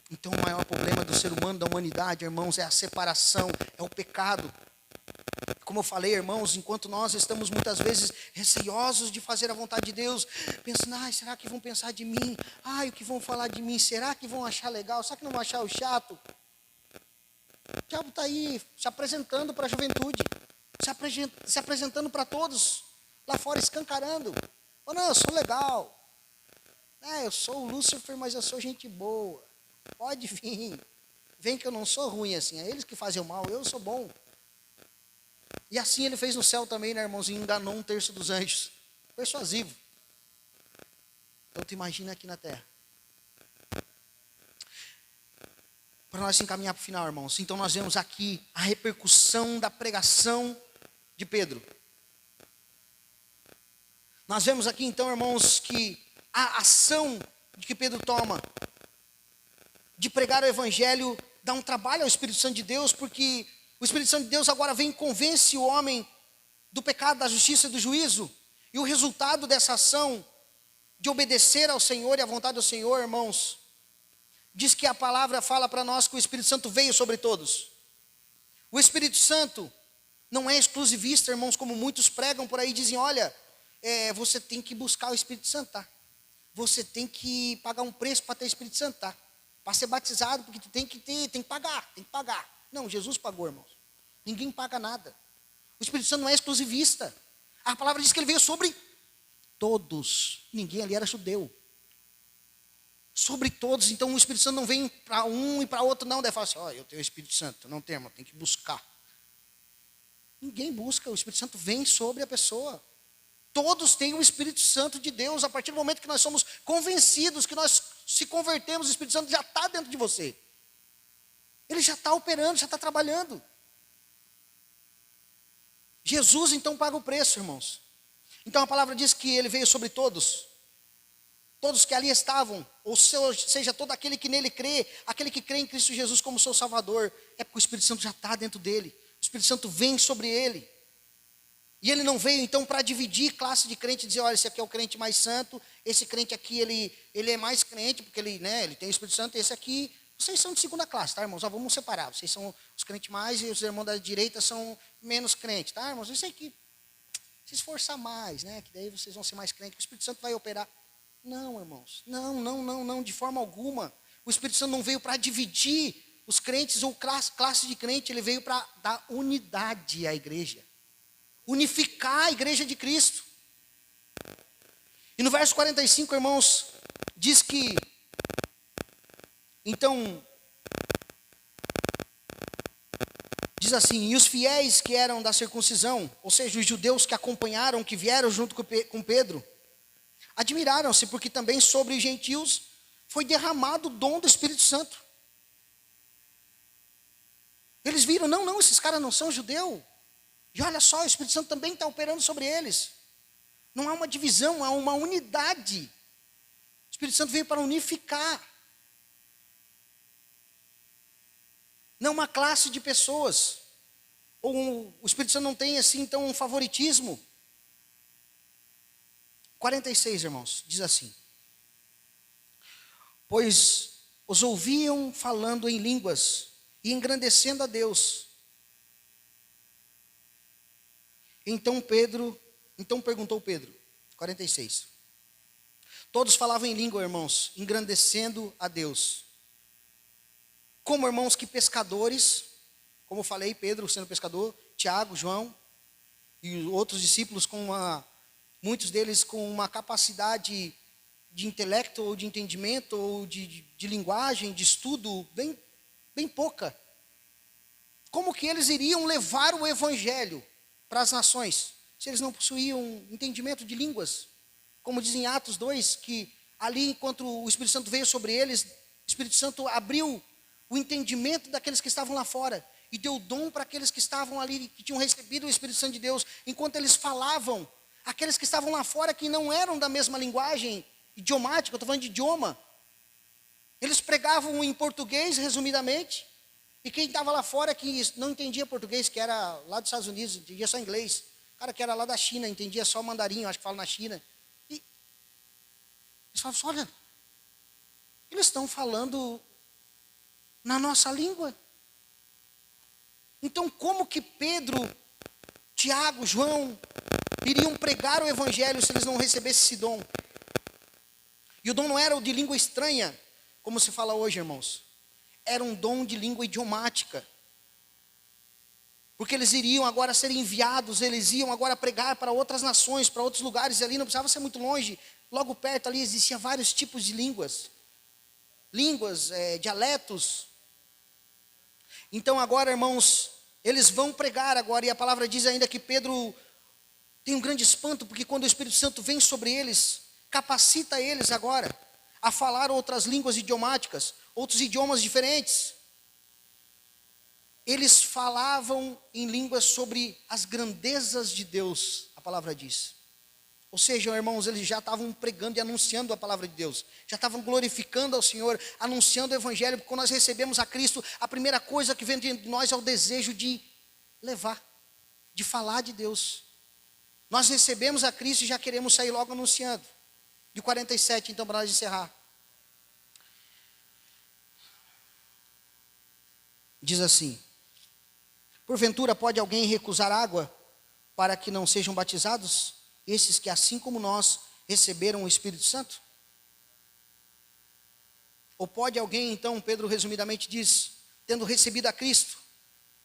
Então o maior problema do ser humano, da humanidade, irmãos, é a separação, é o pecado. Como eu falei, irmãos, enquanto nós estamos muitas vezes receosos de fazer a vontade de Deus, pensando, será que vão pensar de mim? O que vão falar de mim? Será que vão achar legal? Será que não vão achar o chato? O diabo está aí, se apresentando para a juventude, se apresentando para todos, lá fora escancarando. Não, eu sou legal. Eu sou o Lúcifer, mas eu sou gente boa. Pode vir. Vem que eu não sou ruim assim. É eles que fazem o mal, eu sou bom. E assim ele fez no céu também, né, irmãozinho? Enganou 1/3 dos anjos. Persuasivo. Então tu imagina aqui na terra. Para nós encaminhar para o final, irmãos. Então nós vemos aqui a repercussão da pregação de Pedro. Nós vemos aqui então, irmãos, que a ação de que Pedro toma de pregar o evangelho dá um trabalho ao Espírito Santo de Deus, porque o Espírito Santo de Deus agora vem e convence o homem do pecado, da justiça e do juízo. E o resultado dessa ação de obedecer ao Senhor e à vontade do Senhor, irmãos, diz que a palavra fala para nós que o Espírito Santo veio sobre todos. O Espírito Santo não é exclusivista, irmãos, como muitos pregam por aí, dizem, olha, você tem que buscar o Espírito Santo, tá? Você tem que pagar um preço para ter o Espírito Santo, tá? Para ser batizado, porque tu tem que pagar. Não, Jesus pagou, irmãos. Ninguém paga nada. O Espírito Santo não é exclusivista. A palavra diz que ele veio sobre todos. Ninguém ali era judeu. Sobre todos. Então o Espírito Santo não vem para um e para outro, não. Deve falar assim, eu tenho o Espírito Santo. Não tem, irmão, tem que buscar. Ninguém busca, o Espírito Santo vem sobre a pessoa. Todos têm o Espírito Santo de Deus. A partir do momento que nós somos convencidos, que nós se convertemos, o Espírito Santo já está dentro de você. Ele já está operando, já está trabalhando. Jesus então paga o preço, irmãos. Então a palavra diz que ele veio sobre todos. Todos que ali estavam, ou seja, todo aquele que nele crê, aquele que crê em Cristo Jesus como seu Salvador, é porque o Espírito Santo já está dentro dele. O Espírito Santo vem sobre ele. E ele não veio então para dividir classe de crente e dizer, olha, esse aqui é o crente mais santo, esse crente aqui ele é mais crente, porque ele tem o Espírito Santo, e esse aqui, vocês são de segunda classe, tá, irmãos? Vamos separar, vocês são os crentes mais e os irmãos da direita são menos crentes, tá, irmãos? Isso aqui, se esforçar mais, né, que daí vocês vão ser mais crentes, que o Espírito Santo vai operar. Não, irmãos, não, de forma alguma. O Espírito Santo não veio para dividir os crentes ou classe de crente, ele veio para dar unidade à igreja. Unificar a igreja de Cristo. E no verso 45, irmãos, diz que, então, diz assim, e os fiéis que eram da circuncisão, ou seja, os judeus que acompanharam, que vieram junto com Pedro, admiraram-se, porque também sobre os gentios foi derramado o dom do Espírito Santo. Eles viram, não, esses caras não são judeus. E olha só, o Espírito Santo também está operando sobre eles. Não há uma divisão, há uma unidade. O Espírito Santo veio para unificar. Não uma classe de pessoas. Ou o Espírito Santo não tem assim, então, um favoritismo. 46, irmãos, diz assim. Pois os ouviam falando em línguas e engrandecendo a Deus. Então perguntou Pedro, 46. Todos falavam em língua, irmãos, engrandecendo a Deus. Como, irmãos, que pescadores, como eu falei, Pedro sendo pescador, Tiago, João e outros discípulos, muitos deles com uma capacidade de intelecto ou de entendimento ou de linguagem, de estudo, bem pouca. Como que eles iriam levar o evangelho para as nações, se eles não possuíam entendimento de línguas? Como diz em Atos 2, que ali, enquanto o Espírito Santo veio sobre eles, o Espírito Santo abriu o entendimento daqueles que estavam lá fora, e deu dom para aqueles que estavam ali, que tinham recebido o Espírito Santo de Deus, enquanto eles falavam, aqueles que estavam lá fora, que não eram da mesma linguagem idiomática, eu estou falando de idioma, eles pregavam em português, resumidamente, e quem estava lá fora que não entendia português, que era lá dos Estados Unidos, entendia só inglês. O cara que era lá da China, entendia só mandarim, acho que fala na China. E eles falavam assim, olha, eles estão falando na nossa língua. Então como que Pedro, Tiago, João iriam pregar o evangelho se eles não recebessem esse dom? E o dom não era o de língua estranha, como se fala hoje, irmãos. Era um dom de língua idiomática. Porque eles iriam agora ser enviados, eles iam agora pregar para outras nações, para outros lugares, e ali não precisava ser muito longe, logo perto ali existiam vários tipos de línguas. Dialetos. Então agora, irmãos, eles vão pregar agora, e a palavra diz ainda que Pedro tem um grande espanto, porque quando o Espírito Santo vem sobre eles, capacita eles agora a falar outras línguas idiomáticas, outros idiomas diferentes. Eles falavam em línguas sobre as grandezas de Deus, a palavra diz. Ou seja, irmãos, eles já estavam pregando e anunciando a palavra de Deus. Já estavam glorificando ao Senhor, anunciando o evangelho, porque quando nós recebemos a Cristo, a primeira coisa que vem de nós é o desejo de levar, de falar de Deus. Nós recebemos a Cristo e já queremos sair logo anunciando. De 47, então, para nós encerrar. Diz assim: porventura pode alguém recusar água para que não sejam batizados esses que assim como nós receberam o Espírito Santo? Ou pode alguém, então, Pedro resumidamente diz, tendo recebido a Cristo,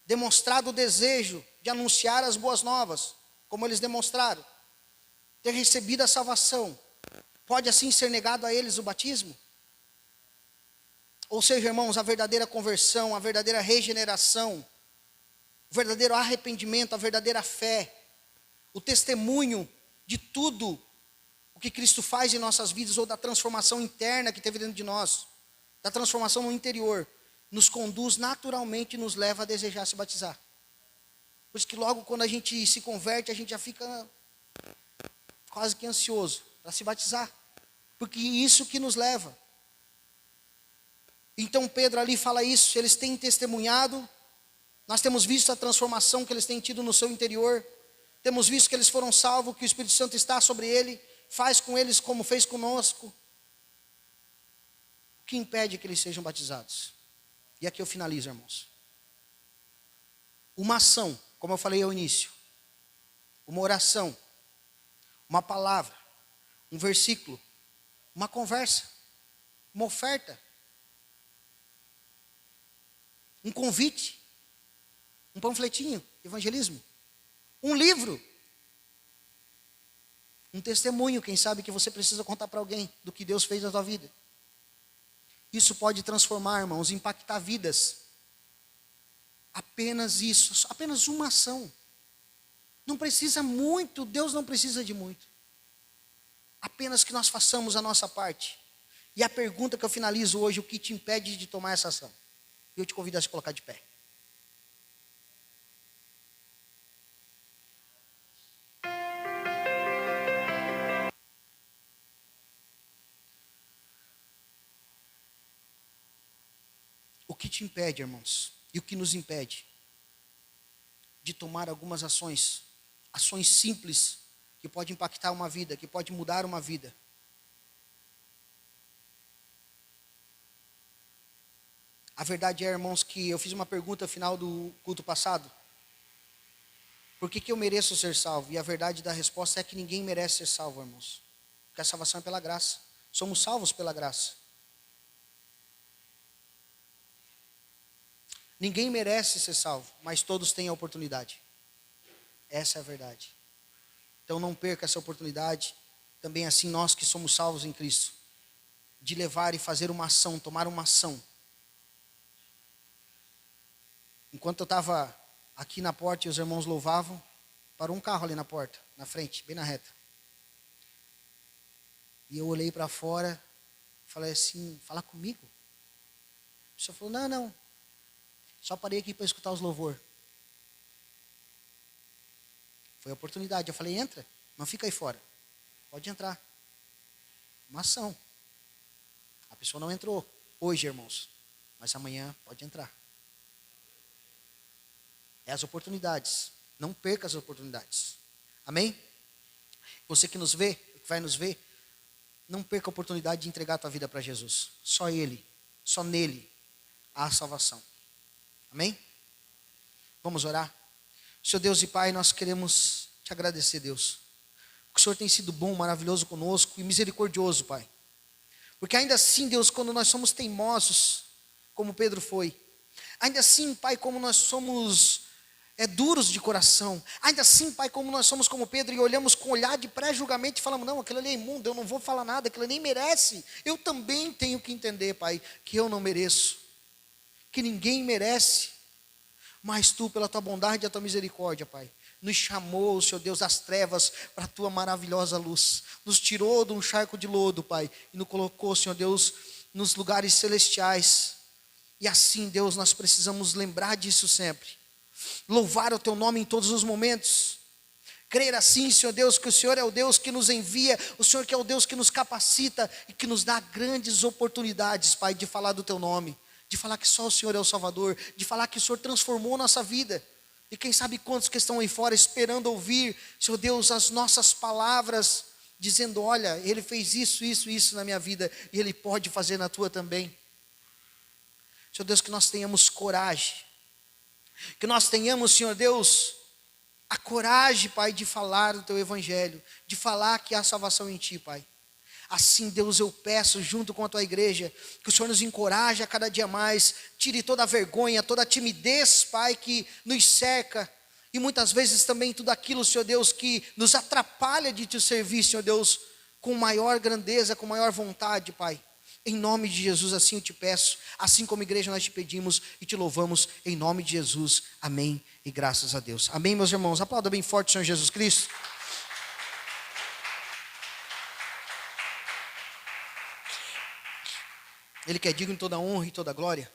demonstrado o desejo de anunciar as boas novas, como eles demonstraram, ter recebido a salvação, pode assim ser negado a eles o batismo? Ou seja, irmãos, a verdadeira conversão, a verdadeira regeneração, o verdadeiro arrependimento, a verdadeira fé, o testemunho de tudo o que Cristo faz em nossas vidas, ou da transformação interna que teve dentro de nós, da transformação no interior, nos conduz naturalmente e nos leva a desejar se batizar. Por isso que logo quando a gente se converte, a gente já fica quase que ansioso para se batizar, porque isso que nos leva. Então Pedro ali fala isso, eles têm testemunhado, nós temos visto a transformação que eles têm tido no seu interior, temos visto que eles foram salvos, que o Espírito Santo está sobre ele, faz com eles como fez conosco. O que impede que eles sejam batizados? E aqui eu finalizo, irmãos. Uma ação, como eu falei ao início, uma oração, uma palavra, um versículo, uma conversa, uma oferta, um convite, um panfletinho, evangelismo, um livro, um testemunho, quem sabe, que você precisa contar para alguém do que Deus fez na tua vida. Isso pode transformar, irmãos, impactar vidas. Apenas isso, apenas uma ação. Não precisa muito, Deus não precisa de muito. Apenas que nós façamos a nossa parte. E a pergunta que eu finalizo hoje, o que te impede de tomar essa ação? Eu te convido a se colocar de pé. O que te impede, irmãos, e o que nos impede de tomar algumas ações simples, que pode impactar uma vida, que pode mudar uma vida? A verdade é, irmãos, que eu fiz uma pergunta no final do culto passado. Por que eu mereço ser salvo? E a verdade da resposta é que ninguém merece ser salvo, irmãos. Porque a salvação é pela graça. Somos salvos pela graça. Ninguém merece ser salvo, mas todos têm a oportunidade. Essa é a verdade. Então não perca essa oportunidade. Também assim nós que somos salvos em Cristo, de levar e fazer uma ação, tomar uma ação. Enquanto eu estava aqui na porta e os irmãos louvavam, parou um carro ali na porta, na frente, bem na reta. E eu olhei para fora, falei assim, fala comigo? A pessoa falou, não, só parei aqui para escutar os louvor. Foi a oportunidade, eu falei, entra, não fica aí fora, pode entrar. Uma ação. A pessoa não entrou hoje, irmãos, mas amanhã pode entrar. É as oportunidades. Não perca as oportunidades. Amém? Você que nos vê, que vai nos ver, não perca a oportunidade de entregar a tua vida para Jesus. Só Ele, só nele há a salvação. Amém? Vamos orar? Senhor Deus e Pai, nós queremos te agradecer, Deus. Porque o Senhor tem sido bom, maravilhoso conosco e misericordioso, Pai. Porque ainda assim, Deus, quando nós somos teimosos, como Pedro foi, ainda assim, Pai, como nós somos duros de coração, ainda assim, Pai, como nós somos como Pedro e olhamos com olhar de pré-julgamento e falamos, não, aquilo ali é imundo, eu não vou falar nada, aquilo nem merece. Eu também tenho que entender, Pai, que eu não mereço, que ninguém merece, mas Tu, pela Tua bondade e a Tua misericórdia, Pai, nos chamou, Senhor Deus, das trevas para a Tua maravilhosa luz, nos tirou de um charco de lodo, Pai, e nos colocou, Senhor Deus, nos lugares celestiais. E assim, Deus, nós precisamos lembrar disso sempre. Louvar o Teu nome em todos os momentos. Crer assim, Senhor Deus, que o Senhor é o Deus que nos envia, o Senhor que é o Deus que nos capacita e que nos dá grandes oportunidades, Pai, de falar do Teu nome, de falar que só o Senhor é o Salvador, de falar que o Senhor transformou nossa vida. E quem sabe quantos que estão aí fora esperando ouvir, Senhor Deus, as nossas palavras, dizendo, olha, Ele fez isso, isso, isso na minha vida, e Ele pode fazer na tua também. Senhor Deus, que nós tenhamos coragem, que nós tenhamos, Senhor Deus, a coragem, Pai, de falar do Teu Evangelho, de falar que há salvação em Ti, Pai. Assim, Deus, eu peço junto com a tua igreja, que o Senhor nos encoraje a cada dia mais, tire toda a vergonha, toda a timidez, Pai, que nos cerca, e muitas vezes também tudo aquilo, Senhor Deus, que nos atrapalha de te servir, Senhor Deus, com maior grandeza, com maior vontade, Pai. Em nome de Jesus, assim eu te peço, assim como igreja nós te pedimos e te louvamos, em nome de Jesus, amém e graças a Deus. Amém, meus irmãos, aplauda bem forte o Senhor Jesus Cristo. Ele que é digno de toda honra e toda glória.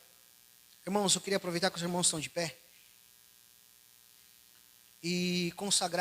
Irmãos, eu queria aproveitar que os irmãos estão de pé e consagrar